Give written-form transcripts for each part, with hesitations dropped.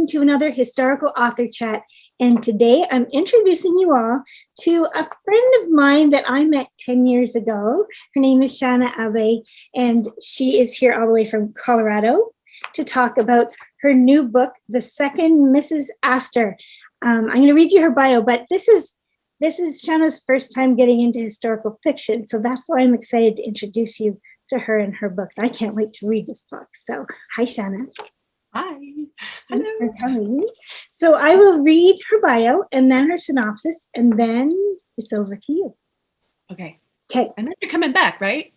welcome to another historical author chat. And today I'm introducing you all to a friend of mine that I met 10 years ago. Her name is Shana Abe, and she is here all the way from Colorado to talk about her new book, The Second Mrs. Astor. I'm going to read you her bio, but this is Shana's first time getting into historical fiction, so that's why I'm excited to introduce you to her and her books. I can't wait to read this book. So, hi, Shana. Hi. Thanks for coming. So I will read her bio and then her synopsis, and then it's over to you. Okay. Okay. And then you're coming back, right?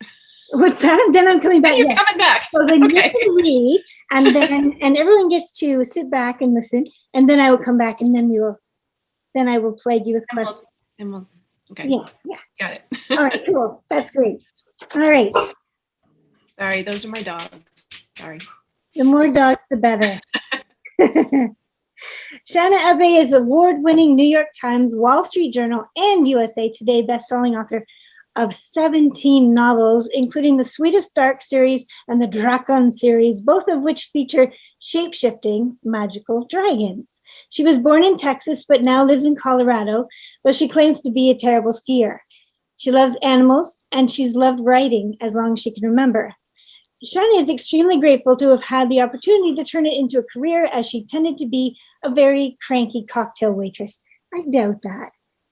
What's that? Then I'm coming back. You're coming back. So then you can read, and everyone gets to sit back and listen, and then I will come back, and then I will plague you with questions. Okay. Yeah. Got it. All right, cool. That's great. All right. Sorry, those are my dogs. Sorry. The more dogs, the better. Shana Abe is award-winning New York Times, Wall Street Journal, and USA Today best-selling author of 17 novels, including the Sweetest Dark series and the Drakon series, both of which feature shape-shifting magical dragons. She was born in Texas, but now lives in Colorado, though she claims to be a terrible skier. She loves animals, and she's loved writing as long as she can remember. Shana is extremely grateful to have had the opportunity to turn it into a career, as she tended to be a very cranky cocktail waitress. I doubt that.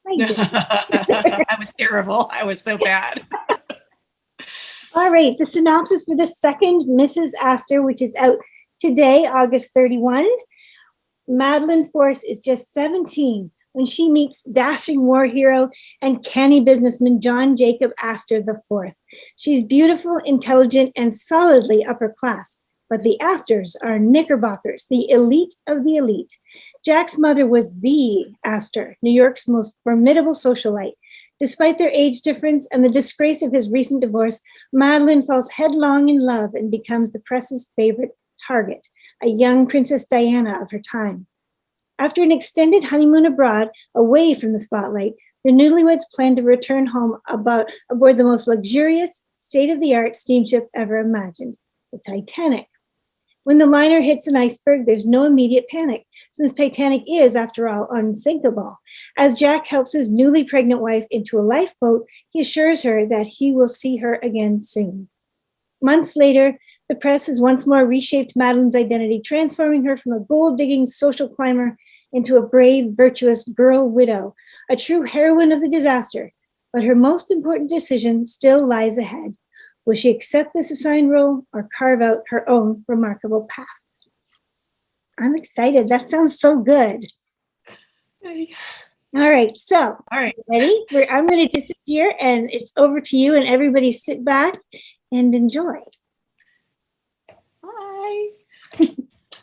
I was terrible. I was so bad. All right, the synopsis for The Second Mrs. Astor, which is out today, August 31. Madeleine Force is just 17 when she meets dashing war hero and canny businessman John Jacob Astor IV. She's beautiful, intelligent, and solidly upper class, but the Astors are Knickerbockers, the elite of the elite. Jack's mother was the Astor, New York's most formidable socialite. Despite their age difference and the disgrace of his recent divorce, Madeleine falls headlong in love and becomes the press's favorite target, a young Princess Diana of her time. After an extended honeymoon abroad, away from the spotlight, the newlyweds plan to return home aboard the most luxurious, state-of-the-art steamship ever imagined, the Titanic. When the liner hits an iceberg, there's no immediate panic, since Titanic is, after all, unsinkable. As Jack helps his newly pregnant wife into a lifeboat, he assures her that he will see her again soon. Months later, the press has once more reshaped Madeleine's identity, transforming her from a gold-digging social climber into a brave, virtuous girl widow, a true heroine of the disaster. But her most important decision still lies ahead. Will she accept this assigned role or carve out her own remarkable path? I'm excited. That sounds so good. Hey. All right, so ready? I'm going to disappear, and it's over to you, and everybody sit back and enjoy. Hi.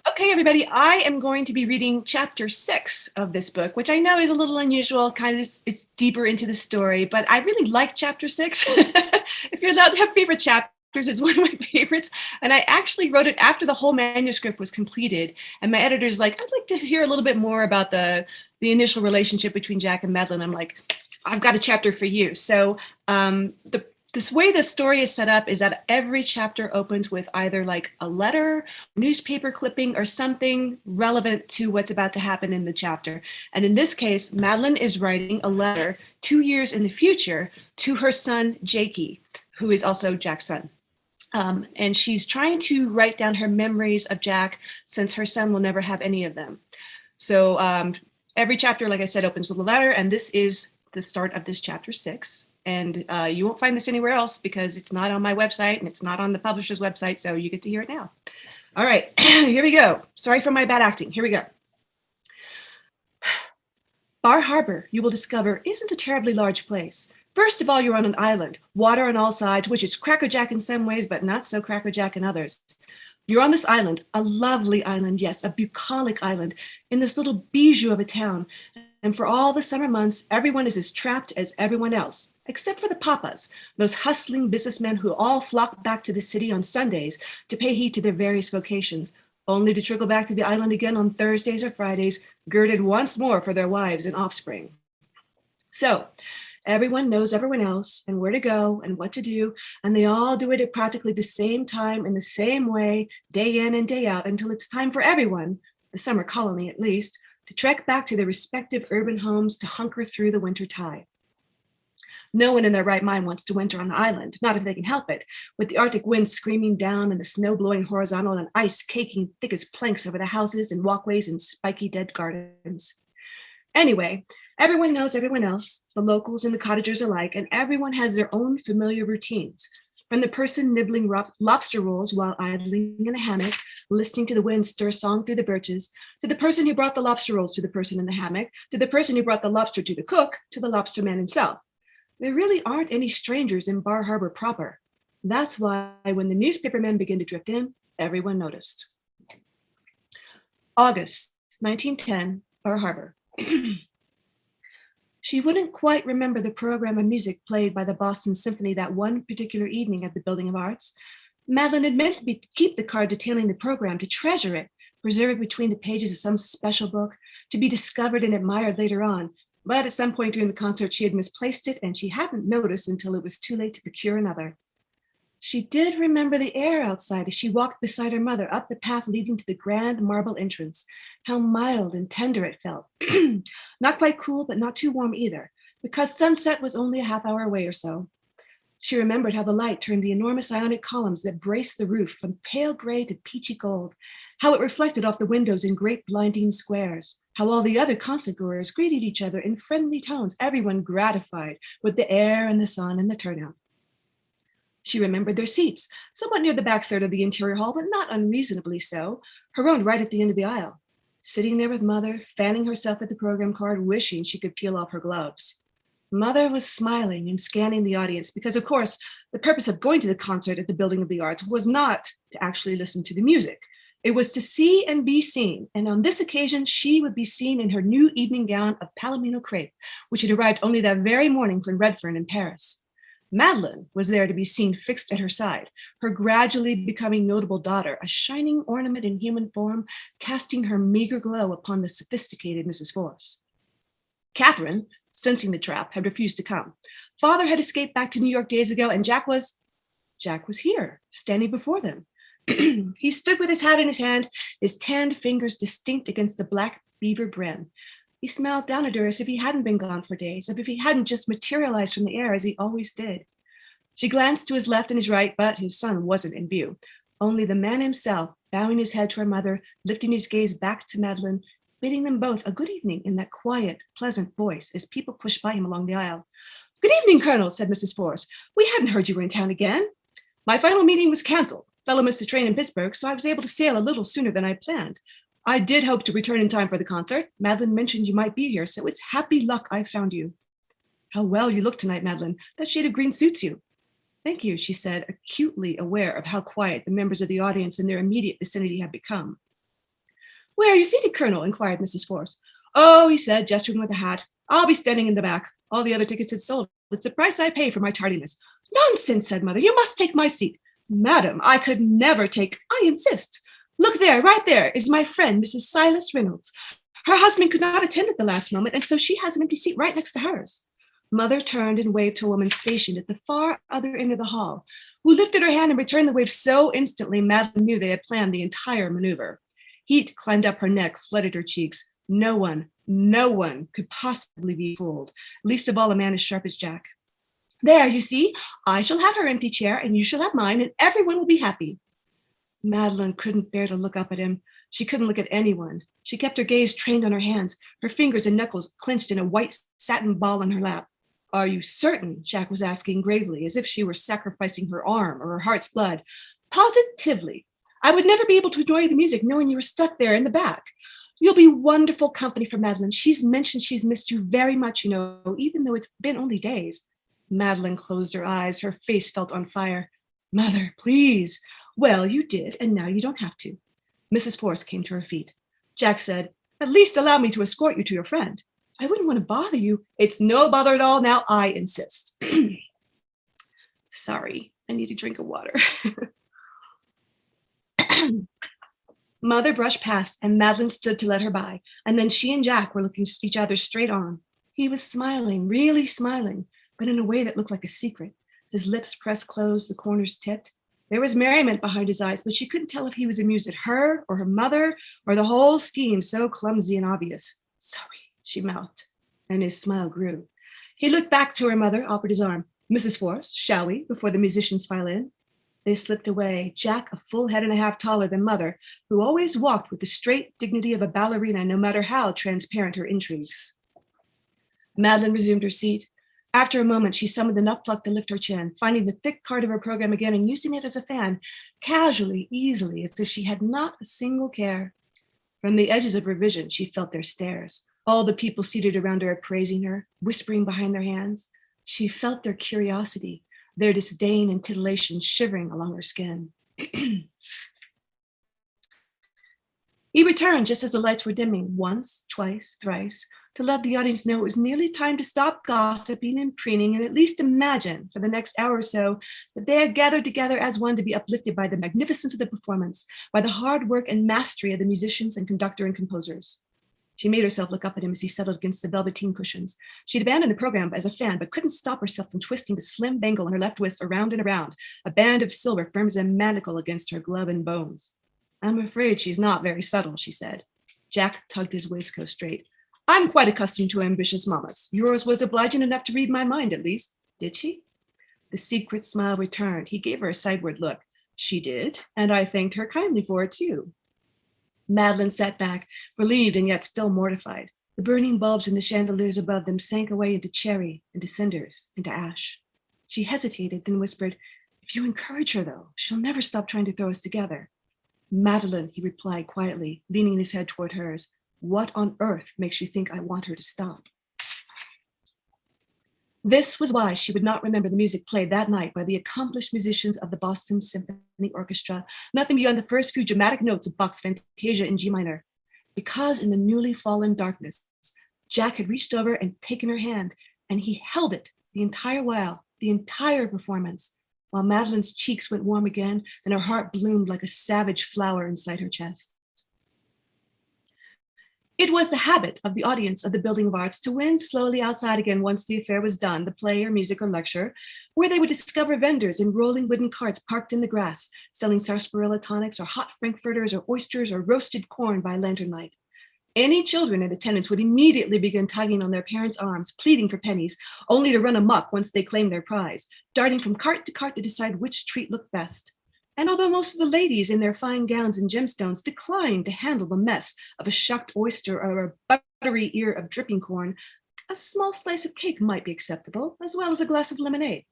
Okay, everybody, I am going to be reading chapter 6 of this book, which I know is a little unusual, it's deeper into the story, but I really like chapter 6. If you're allowed to have favorite chapters, it's one of my favorites. And I actually wrote it after the whole manuscript was completed. And my editor's like, I'd like to hear a little bit more about the initial relationship between Jack and Madeleine. I'm like, I've got a chapter for you. So this way the story is set up is that every chapter opens with either like a letter, newspaper clipping, or something relevant to what's about to happen in the chapter. And in this case, Madeleine is writing a letter 2 years in the future to her son, Jakey, who is also Jack's son. And she's trying to write down her memories of Jack, since her son will never have any of them. So every chapter, like I said, opens with a letter, and this is the start of this chapter 6. And you won't find this anywhere else because it's not on my website and it's not on the publisher's website, so you get to hear it now. All right, here we go. Sorry for my bad acting. Here we go. Bar Harbor, you will discover, isn't a terribly large place. First of all, you're on an island, water on all sides, which is crackerjack in some ways, but not so crackerjack in others. You're on this island, a lovely island, yes, a bucolic island, in this little bijou of a town. And for all the summer months, everyone is as trapped as everyone else, except for the papas, those hustling businessmen who all flock back to the city on Sundays to pay heed to their various vocations, only to trickle back to the island again on Thursdays or Fridays, girded once more for their wives and offspring. So everyone knows everyone else and where to go and what to do, and they all do it at practically the same time in the same way, day in and day out, until it's time for everyone, the summer colony at least, to trek back to their respective urban homes to hunker through the winter tide. No one in their right mind wants to winter on the island, not if they can help it, with the Arctic wind screaming down and the snow blowing horizontal and ice caking thick as planks over the houses and walkways and spiky dead gardens. Anyway, everyone knows everyone else, the locals and the cottagers alike, and everyone has their own familiar routines. From the person nibbling lobster rolls while idling in a hammock, listening to the wind stir song through the birches, to the person who brought the lobster rolls to the person in the hammock, to the person who brought the lobster to the cook, to the lobster man himself. There really aren't any strangers in Bar Harbor proper. That's why when the newspaper men began to drift in, everyone noticed. August 1910, Bar Harbor. She wouldn't quite remember the program of music played by the Boston Symphony that one particular evening at the Building of Arts. Madeleine had meant to keep the card detailing the program, to treasure it, preserve it between the pages of some special book, to be discovered and admired later on. But at some point during the concert, she had misplaced it, and she hadn't noticed until it was too late to procure another. She did remember the air outside as she walked beside her mother up the path leading to the grand marble entrance. How mild and tender it felt. Not quite cool, but not too warm either, because sunset was only a half hour away or so. She remembered how the light turned the enormous ionic columns that braced the roof from pale gray to peachy gold, how it reflected off the windows in great blinding squares, how all the other concert goers greeted each other in friendly tones, everyone gratified with the air and the sun and the turnout. She remembered their seats, somewhat near the back third of the interior hall, but not unreasonably so, her own right at the end of the aisle, sitting there with Mother, fanning herself at the program card, wishing she could peel off her gloves. Mother was smiling and scanning the audience because, of course, the purpose of going to the concert at the Building of the Arts was not to actually listen to the music. It was to see and be seen, and on this occasion, she would be seen in her new evening gown of palomino crepe, which had arrived only that very morning from Redfern in Paris. Madeleine was there to be seen fixed at her side, her gradually becoming notable daughter, a shining ornament in human form, casting her meager glow upon the sophisticated Mrs. Force. Catherine, sensing the trap, had refused to come. Father had escaped back to New York days ago, and Jack was here, standing before them. He stood with his hat in his hand, his tanned fingers distinct against the black beaver brim. He smiled down at her as if he hadn't been gone for days, as if he hadn't just materialized from the air as he always did. She glanced to his left and his right, but his son wasn't in view. Only the man himself, bowing his head to her mother, lifting his gaze back to Madeleine, bidding them both a good evening in that quiet, pleasant voice as people pushed by him along the aisle. "Good evening, Colonel," said Mrs. Force. "We hadn't heard you were in town again. My final meeting was canceled. Fellow missed the train in Pittsburgh, so I was able to sail a little sooner than I planned. I did hope to return in time for the concert. Madeleine mentioned you might be here, so it's happy luck I found you." "How well you look tonight, Madeleine. That shade of green suits you." "Thank you," she said, acutely aware of how quiet the members of the audience in their immediate vicinity had become. "Where are you seated, Colonel?" inquired Mrs. Force. "Oh," he said, gesturing with a hat, "I'll be standing in the back. All the other tickets had sold. It's the price I pay for my tardiness." "Nonsense," said Mother. "You must take my seat." "Madam, I could never take—" "I insist. Look there, right there, is my friend, Mrs. Silas Reynolds. Her husband could not attend at the last moment, and so she has an empty seat right next to hers." Mother turned and waved to a woman stationed at the far other end of the hall, who lifted her hand and returned the wave so instantly Madeleine knew they had planned the entire maneuver. Heat climbed up her neck, flooded her cheeks. No one could possibly be fooled, least of all a man as sharp as Jack. "There, you see, I shall have her empty chair, and you shall have mine, and everyone will be happy." Madeleine couldn't bear to look up at him. She couldn't look at anyone. She kept her gaze trained on her hands, her fingers and knuckles clenched in a white satin ball on her lap. "Are you certain?" Jack was asking gravely, as if she were sacrificing her arm or her heart's blood. "Positively. I would never be able to enjoy the music knowing you were stuck there in the back. You'll be wonderful company for Madeleine. She's mentioned she's missed you very much, you know, even though it's been only days." Madeleine closed her eyes. Her face felt on fire. "Mother, please." "Well, you did, and now you don't have to." Mrs. Force came to her feet. Jack said, "At least allow me to escort you to your friend." "I wouldn't want to bother you." "It's no bother at all. Now I insist." Sorry, I need a drink of water. Mother brushed past, and Madeleine stood to let her by, and then she and Jack were looking each other straight on. He was smiling, really smiling, but in a way that looked like a secret. His lips pressed closed, the corners tipped. There was merriment behind his eyes, but she couldn't tell if he was amused at her or her mother or the whole scheme so clumsy and obvious. Sorry, she mouthed, and his smile grew. He looked back to her mother, offered his arm. Mrs. Force, shall we, before the musicians file in? They slipped away, Jack a full head and a half taller than Mother, who always walked with the straight dignity of a ballerina, no matter how transparent her intrigues. Madeleine resumed her seat. After a moment, she summoned enough pluck to lift her chin, finding the thick card of her program again and using it as a fan, casually, easily, as if she had not a single care. From the edges of her vision, she felt their stares, all the people seated around her appraising her, whispering behind their hands. She felt their curiosity, their disdain and titillation shivering along her skin. He returned just as the lights were dimming, once, twice, thrice, to let the audience know it was nearly time to stop gossiping and preening and at least imagine for the next hour or so that they had gathered together as one to be uplifted by the magnificence of the performance, by the hard work and mastery of the musicians and conductor and composers. She made herself look up at him as he settled against the velveteen cushions. She'd abandoned the program as a fan, but couldn't stop herself from twisting the slim bangle on her left wrist around and around, a band of silver firm as a manacle against her glove and bones. I'm afraid she's not very subtle, she said. Jack tugged his waistcoat straight. I'm quite accustomed to ambitious mamas. Yours was obliging enough to read my mind, at least. Did she? The secret smile returned. He gave her a sideward look. She did, and I thanked her kindly for it, too. Madeleine sat back, relieved and yet still mortified. The burning bulbs in the chandeliers above them sank away into cherry, into cinders, into ash. She hesitated, then whispered, If you encourage her, though, she'll never stop trying to throw us together. Madeleine, he replied quietly, leaning his head toward hers. What on earth makes you think I want her to stop? This was why she would not remember the music played that night by the accomplished musicians of the Boston Symphony Orchestra, nothing beyond the first few dramatic notes of Bach's Fantasia in G minor. Because in the newly fallen darkness, Jack had reached over and taken her hand, and he held it the entire while, the entire performance, while Madeleine's cheeks went warm again and her heart bloomed like a savage flower inside her chest. It was the habit of the audience of the Building of Arts to wend slowly outside again once the affair was done, the play or music or lecture, where they would discover vendors in rolling wooden carts parked in the grass, selling sarsaparilla tonics or hot frankfurters or oysters or roasted corn by lantern light. Any children in attendance would immediately begin tugging on their parents' arms, pleading for pennies, only to run amok once they claimed their prize, darting from cart to cart to decide which treat looked best. And although most of the ladies in their fine gowns and gemstones declined to handle the mess of a shucked oyster or a buttery ear of dripping corn, a small slice of cake might be acceptable, as well as a glass of lemonade.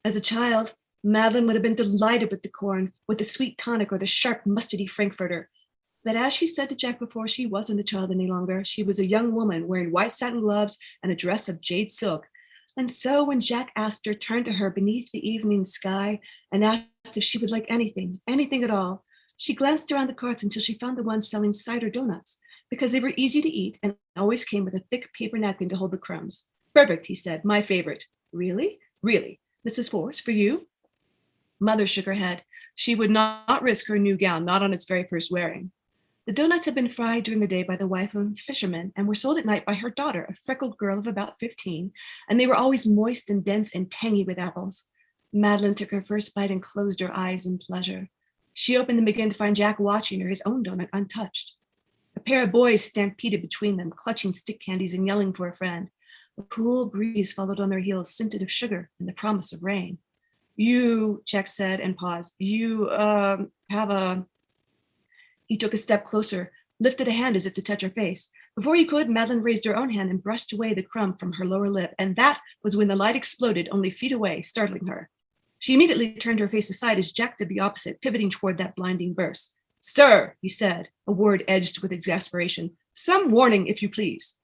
As a child, Madeleine would have been delighted with the corn, with the sweet tonic or the sharp mustardy frankfurter. But as she said to Jack before, she wasn't a child any longer. She was a young woman wearing white satin gloves and a dress of jade silk. And so when Jack Astor turned to her beneath the evening sky and asked if she would like anything, anything at all, she glanced around the carts until she found the ones selling cider donuts, because they were easy to eat and always came with a thick paper napkin to hold the crumbs. Perfect, he said, my favorite. Really? Really? Mrs. Force, for you? Mother shook her head. She would not risk her new gown, not on its very first wearing. The donuts had been fried during the day by the wife of a fisherman and were sold at night by her daughter, a freckled girl of about 15, and they were always moist and dense and tangy with apples. Madeleine took her first bite and closed her eyes in pleasure. She opened them again to find Jack watching her, his own donut untouched. A pair of boys stampeded between them, clutching stick candies and yelling for a friend. A cool breeze followed on their heels, scented of sugar and the promise of rain. You, Jack said and paused, you have a... He took a step closer, lifted a hand as if to touch her face. Before he could, Madeleine raised her own hand and brushed away the crumb from her lower lip, and that was when the light exploded only feet away, startling her. She immediately turned her face aside as Jack did the opposite, pivoting toward that blinding burst. Sir, he said, a word edged with exasperation. Some warning, if you please.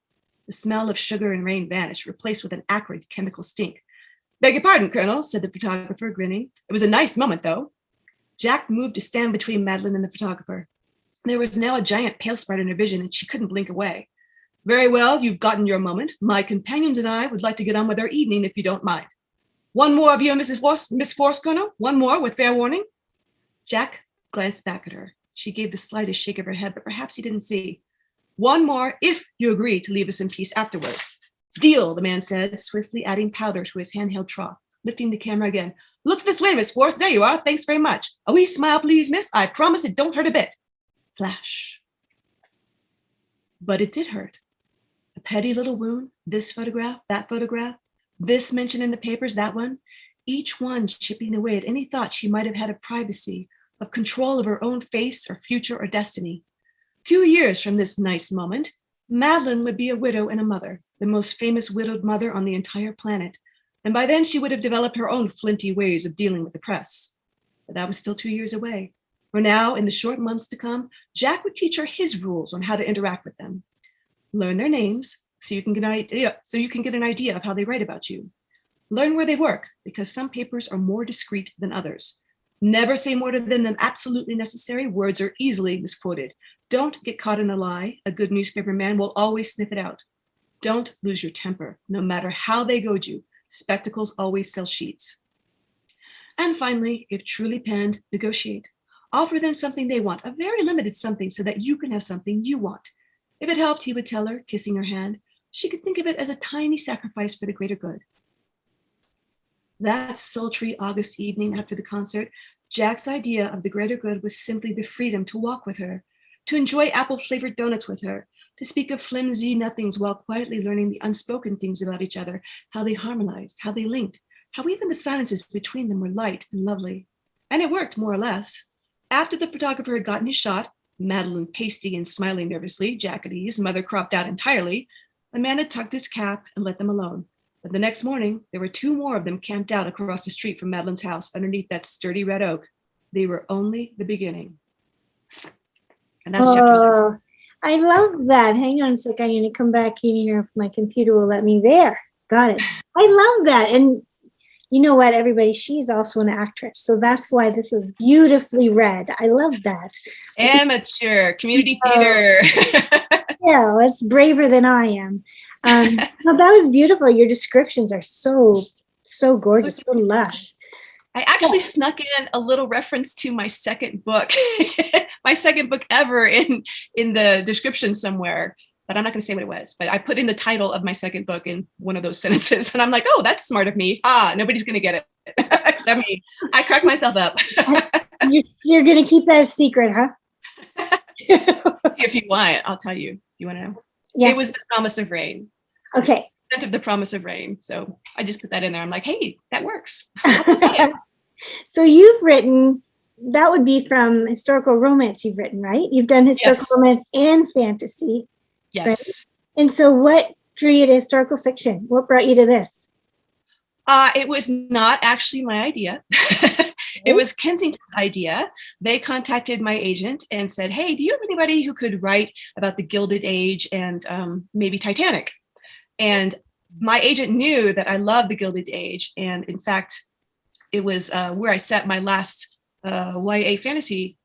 The smell of sugar and rain vanished, replaced with an acrid chemical stink. Beg your pardon, Colonel, said the photographer, grinning. It was a nice moment, though. Jack moved to stand between Madeleine and the photographer. There was now a giant pale spot in her vision, and she couldn't blink away. Very well, you've gotten your moment. My companions and I would like to get on with our evening, if you don't mind. One more of you, Miss Force, Colonel? One more with fair warning? Jack glanced back at her. She gave the slightest shake of her head, but perhaps he didn't see. One more, if you agree to leave us in peace afterwards. Deal, the man said, swiftly adding powder to his handheld trough. lifting the camera again. Look this way, Miss Force. There you are. Thanks very much. A wee smile, please, miss. I promise it don't hurt a bit. Flash. But it did hurt. A petty little wound, this photograph, this mention in the papers, that one, each one chipping away at any thought she might have had of privacy, of control of her own face or future or destiny. 2 years from this nice moment, Madeleine would be a widow and a mother, the most famous widowed mother on the entire planet. And by then she would have developed her own flinty ways of dealing with the press. But that was still 2 years away. For now, in the short months to come, Jack would teach her his rules on how to interact with them. Learn their names so you can get an idea of how they write about you. Learn where they work, because some papers are more discreet than others. Never say more than them absolutely necessary. Words are easily misquoted. Don't get caught in a lie. A good newspaper man will always sniff it out. Don't lose your temper, no matter how they goad you. Spectacles always sell sheets. And finally, if truly penned, negotiate. Offer them something they want, a very limited something, so that you can have something you want. If it helped, he would tell her, kissing her hand, she could think of it as a tiny sacrifice for the greater good. That sultry August evening after the concert, Jack's idea of the greater good was simply the freedom to walk with her, to enjoy apple-flavored donuts with her, to speak of flimsy nothings while quietly learning the unspoken things about each other, how they harmonized, how they linked, how even the silences between them were light and lovely. And it worked, more or less. After the photographer had gotten his shot, Madeleine pasty and smiling nervously, Jack at ease, mother cropped out entirely, the man had tucked his cap and let them alone. But the next morning, there were 2 more of them camped out across the street from Madeleine's house underneath that sturdy red oak. They were only the beginning. And that's chapter 6. I love that. Hang on a sec. I'm going to come back in here if my computer will let me. There. Got it. I love that. And you know what, everybody? She's also an actress. So that's why this is beautifully read. I love that. Amateur community theater. Yeah, it's braver than I am. No, that was beautiful. Your descriptions are so gorgeous, so lush. I actually snuck in a little reference to my second book, my second book ever in the description somewhere, but I'm not going to say what it was. But I put in the title of my second book in one of those sentences, and I'm like, oh, that's smart of me. Nobody's going to get it except me. I cracked myself up. You're going to keep that a secret, huh? If you want, I'll tell you. You want to know? Yeah. It was The Promise of Rain. Okay. Scent of the Promise of Rain. So I just put that in there. I'm like, hey, that works. So you've written, that would be from historical romance you've written, right? You've done historical romance and fantasy. Yes. Right? And so what drew you to historical fiction? What brought you to this? It was not actually my idea. It was Kensington's idea. They contacted my agent and said, hey, do you have anybody who could write about the Gilded Age and maybe Titanic? And my agent knew that I loved the Gilded Age. And in fact, it was where I set my last YA fantasy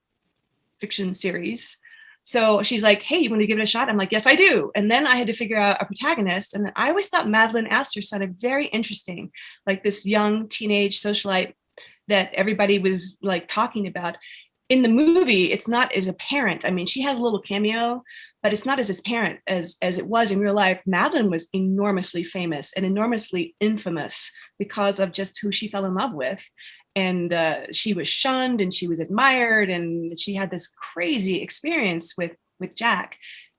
fiction series. So she's like, hey, you want to give it a shot? I'm like, yes, I do. And then I had to figure out a protagonist. And I always thought Madeleine Astor sounded very interesting, like this young teenage socialite that everybody was like talking about. In the movie, it's not as apparent. I mean, she has a little cameo, but it's not as apparent as it was in real life. Madeleine was enormously famous and enormously infamous because of just who she fell in love with. And she was shunned and she was admired, and she had this crazy experience with Jack.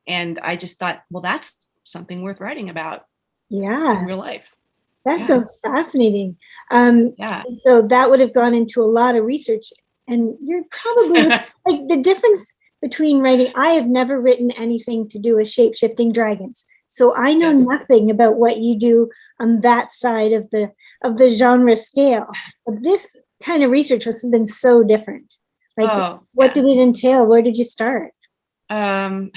And I just thought, well, that's something worth writing about. Yeah. In real life. That sounds fascinating. Yeah. So that would have gone into a lot of research. And you're probably like the difference between writing. I have never written anything to do with shape-shifting dragons. So I know nothing about what you do on that side of the genre scale. But this kind of research must have been so different. Like what did it entail? Where did you start? Open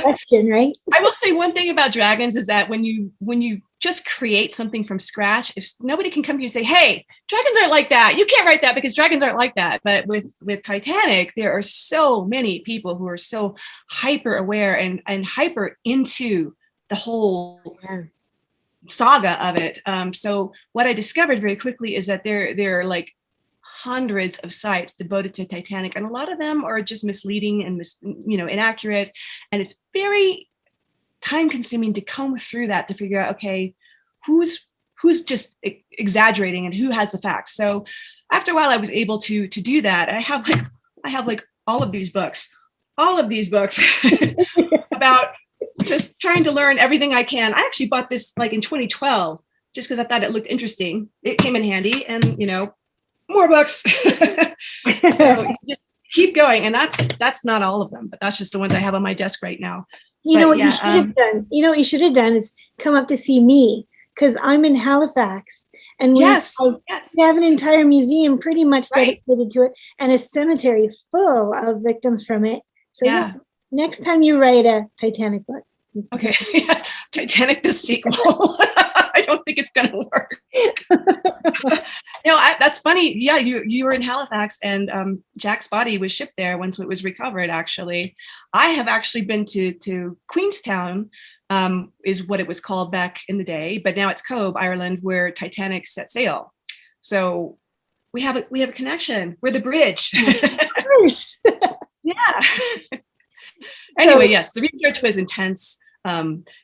question, right? I will say one thing about dragons is that when you just create something from scratch, if nobody can come to you and say, hey, dragons aren't like that, you can't write that because dragons aren't like that. But with Titanic, there are so many people who are so hyper aware and hyper into the whole saga of it. So what I discovered very quickly is that there are like hundreds of sites devoted to Titanic, and a lot of them are just misleading and inaccurate, and it's very time consuming to comb through that to figure out, okay, who's who's just exaggerating and who has the facts. So after a while, I was able to do that. I have like all of these books about just trying to learn everything I can. I actually bought this like in 2012 just because I thought it looked interesting. It came in handy, and more books. So you just keep going, and that's not all of them, but that's just the ones I have on my desk right now. You know what you should have done? You know what you should have done is come up to see me, because I'm in Halifax, and we have an entire museum pretty much dedicated to it, and a cemetery full of victims from it. So next time you write a Titanic book. Okay. Titanic the sequel. I don't think it's gonna work. That's funny. Yeah, you were in Halifax, and Jack's body was shipped there once it was recovered. Actually, I have actually been to Queenstown, is what it was called back in the day, but now it's Cove, Ireland, where Titanic set sail. So we have a connection. We're the bridge. Of course. Yeah. Anyway, yes, the research was intense.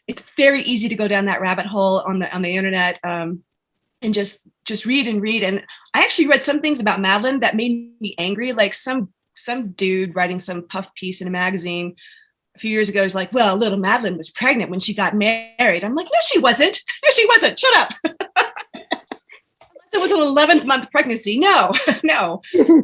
It's very easy to go down that rabbit hole on the internet, and just read and read. And I actually read some things about Madeleine that made me angry. Like some dude writing some puff piece in a magazine a few years ago was like, well, little Madeleine was pregnant when she got married. I'm like, no, she wasn't. No, she wasn't. Shut up. It was an 11th month pregnancy. No.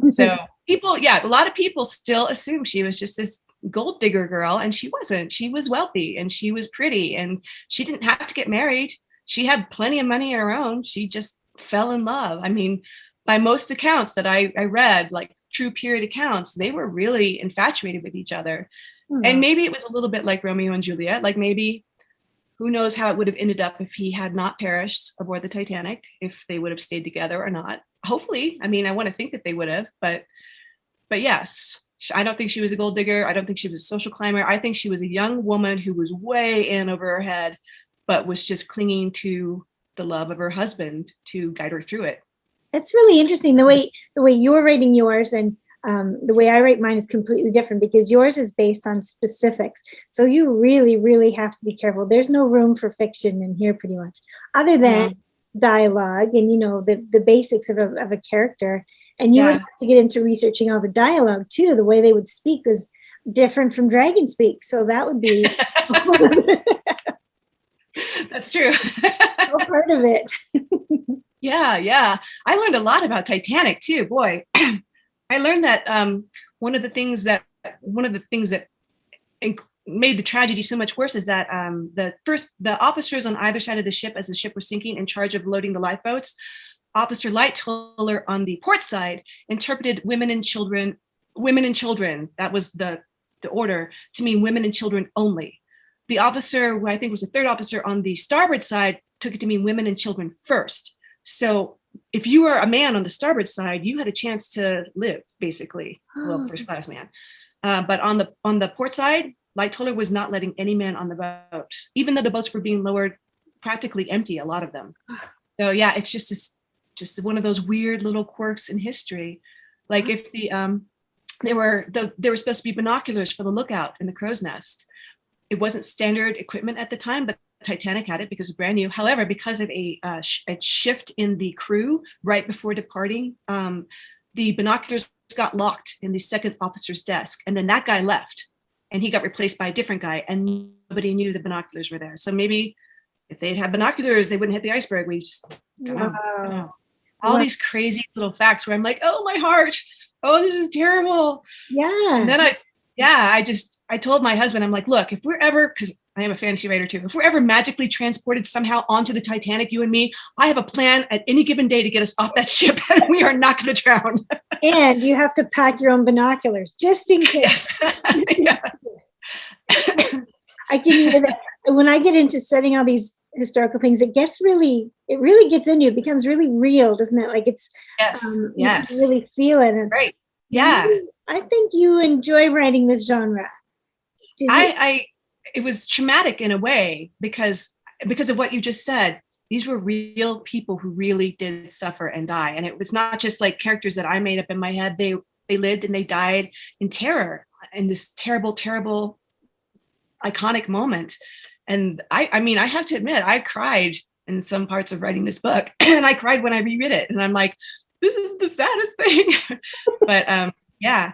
So a lot of people still assume she was just this gold digger girl, and she wasn't. She was wealthy, and she was pretty, and she didn't have to get married. She had plenty of money of her own. She just fell in love. I mean, by most accounts that I read, like true period accounts, they were really infatuated with each other. Mm-hmm. And maybe it was a little bit like Romeo and Juliet. Like maybe, who knows how it would have ended up if he had not perished aboard the Titanic, if they would have stayed together or not. Hopefully. I mean, I want to think that they would have, but yes. I don't think she was a gold digger. I don't think she was a social climber. I think she was a young woman who was way in over her head, but was just clinging to the love of her husband to guide her through it. That's really interesting. The way you're writing yours and the way I write mine is completely different, because yours is based on specifics. So you really, really have to be careful. There's no room for fiction in here, pretty much, other than dialogue and the basics of a character. And you would have to get into researching all the dialogue too. The way they would speak was different from dragon speak. So that would be that's true. part of it. Yeah. I learned a lot about Titanic too. Boy, I learned that one of the things that made the tragedy so much worse is that the officers on either side of the ship, as the ship was sinking, in charge of loading the lifeboats, Officer Lightoller on the port side interpreted women and children. That was the order, to mean women and children only. The officer, who I think was the third officer on the starboard side, took it to mean women and children first. So if you were a man on the starboard side, you had a chance to live, basically. Well, first class man. But on the port side, Lightoller was not letting any man on the boat, even though the boats were being lowered practically empty, a lot of them. So yeah, it's just one of those weird little quirks in history. Like if there were supposed to be binoculars for the lookout in the crow's nest. It wasn't standard equipment at the time, but Titanic had it because it's brand new. However, because of a shift in the crew right before departing, the binoculars got locked in the second officer's desk, and then that guy left, and he got replaced by a different guy, and nobody knew the binoculars were there. So maybe if they'd had binoculars, they wouldn't hit the iceberg. We just don't know. All these crazy little facts where I'm like, oh, my heart. Oh, this is terrible. Yeah. And then I told my husband, I'm like, look, if we're ever, because I am a fantasy writer too, if we're ever magically transported somehow onto the Titanic, you and me, I have a plan at any given day to get us off that ship, and we are not going to drown. And you have to pack your own binoculars just in case. Yes. I can hear that. When I get into studying all these historical things, it really gets in you. It becomes really real, doesn't it? Like it's, you can really feel it. And right. Yeah. I think you enjoy writing this genre. It was traumatic in a way because of what you just said. These were real people who really did suffer and die. And it was not just like characters that I made up in my head. They lived and they died in terror in this terrible, terrible, iconic moment. And I mean, I have to admit, I cried in some parts of writing this book. And I cried when I reread it. And I'm like, this is the saddest thing. But yeah,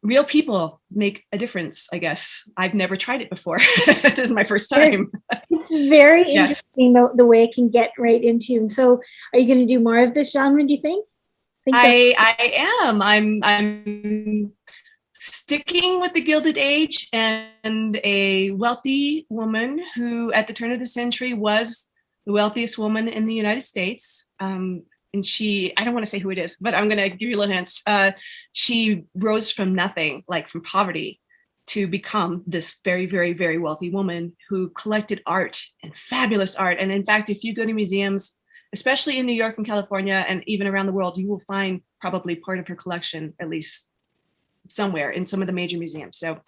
real people make a difference, I guess. I've never tried it before. This is my first time. It's very Yes. interesting, the way it can get right into. And so are you going to do more of this genre, do you think? I am. I'm sticking with the Gilded Age and a wealthy woman who at the turn of the century was the wealthiest woman in the United States. And I don't want to say who it is, but I'm going to give you a little hints. She rose from nothing, like from poverty, to become this very, very, very wealthy woman who collected art and fabulous art. And in fact, if you go to museums, especially in New York and California and even around the world, you will find probably part of her collection, at least somewhere in some of the major museums. So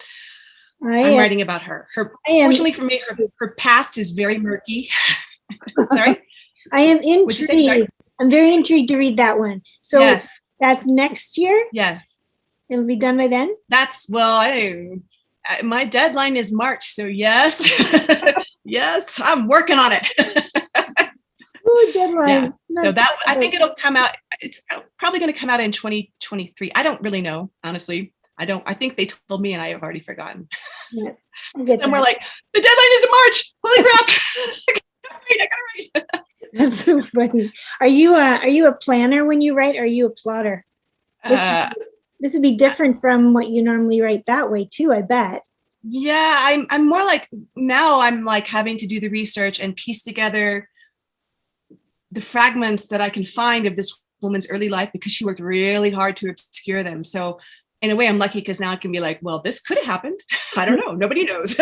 I'm writing about her. Fortunately for me, her past is very murky. Sorry? I am intrigued. I'm very intrigued to read that one. So yes. That's next year? Yes. It'll be done by then? My deadline is March. So yes. Yes, I'm working on it. Ooh, deadline. Yeah. So that, I think it'll come out. It's probably going to come out in 2023. I don't really know, honestly. I think they told me and I have already forgotten. Yeah, Somewhere like, the deadline is in March. Holy crap. I gotta write. That's so funny. Are you a planner when you write? Or are you a plotter? This would be different from what you normally write that way too, I bet. Yeah, I'm more like, now I'm like having to do the research and piece together the fragments that I can find of this woman's early life, because she worked really hard to obscure them. So in a way, I'm lucky because now I can be like, well, this could have happened. I don't know. Nobody knows.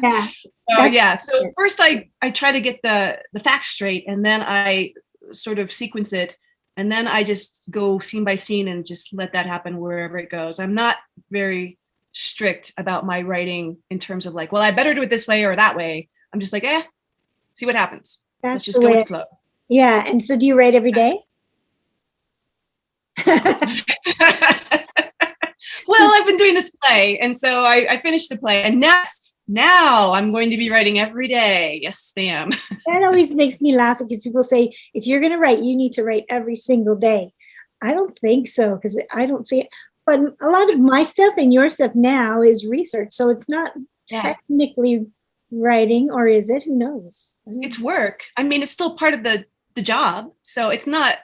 Yeah. So first I try to get the facts straight, and then I sort of sequence it. And then I just go scene by scene and just let that happen wherever it goes. I'm not very strict about my writing in terms of like, well, I better do it this way or that way. I'm just like, see what happens. Let's just go with the flow. Yeah. And so do you write every day? Well, I've been doing this play. And so I finished the play. And now I'm going to be writing every day. Yes, ma'am. That always makes me laugh because people say, if you're going to write, you need to write every single day. I don't think so, because I don't see it. But a lot of my stuff and your stuff now is research. So it's not technically writing, or is it? Who knows? It's work. I mean, it's still part of the job. So it's not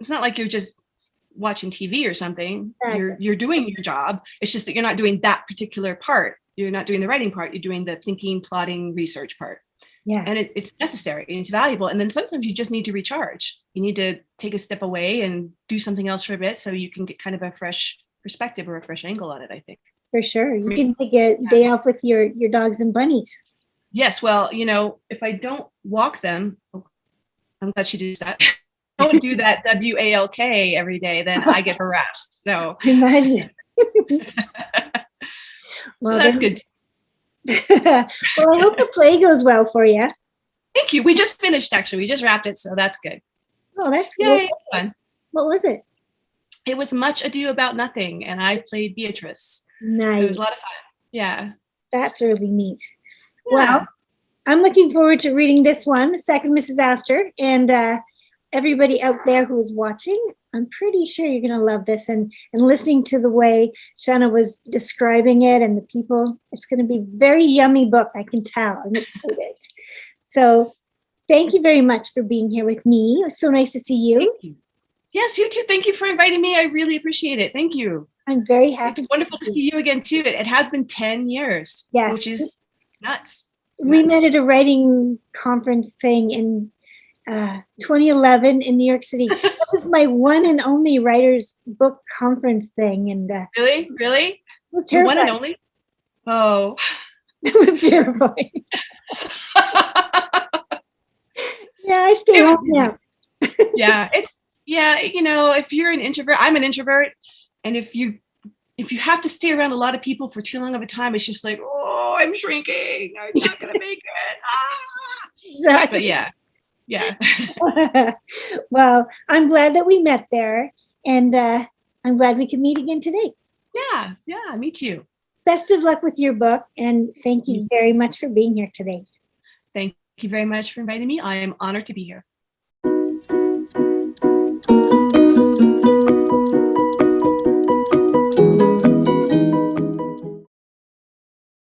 like you're just watching TV or something. Exactly. You're doing your job. It's just that you're not doing that particular part. You're not doing the writing part. You're doing the thinking, plotting, research part. Yeah. And it's necessary and it's valuable. And then sometimes you just need to recharge. You need to take a step away and do something else for a bit so you can get kind of a fresh perspective or a fresh angle on it, I think. For sure. You can take a day off with your dogs and bunnies. Yes. Well, if I don't walk them, I'm glad she does that. I don't do that WALK every day, then I get harassed. So imagine. Well, so that's good. Well, I hope the play goes well for you. Thank you. We just finished, actually. We just wrapped it, so that's good. Oh, that's good. Fun. What was it? It was Much Ado About Nothing, and I played Beatrice. Nice. So it was a lot of fun. Yeah. That's really neat. Yeah. Well, I'm looking forward to reading this one, the second Mrs. Astor, and everybody out there who is watching, I'm pretty sure you're going to love this. And listening to the way Shana was describing it and the people, it's going to be a very yummy book. I can tell. I'm excited. So thank you very much for being here with me. It was so nice to see you. Thank you. Yes, you too. Thank you for inviting me. I really appreciate it. Thank you. I'm very happy. It's wonderful to see you again, too. It has been 10 years, which is nuts. We met at a writing conference thing in 2011 in New York City. That was my one and only writer's book conference thing. And Really? It was terrifying. One and only? Oh. It was terrifying. Yeah, I stay home now. If you're an introvert, I'm an introvert. And if you have to stay around a lot of people for too long of a time, it's just like, oh, I'm shrinking. I'm not going to make it. Exactly. But yeah. Well, I'm glad that we met there, and I'm glad we could meet again today. Yeah, me too. Best of luck with your book, and thank you very much for being here today. Thank you very much for inviting me. I am honored to be here.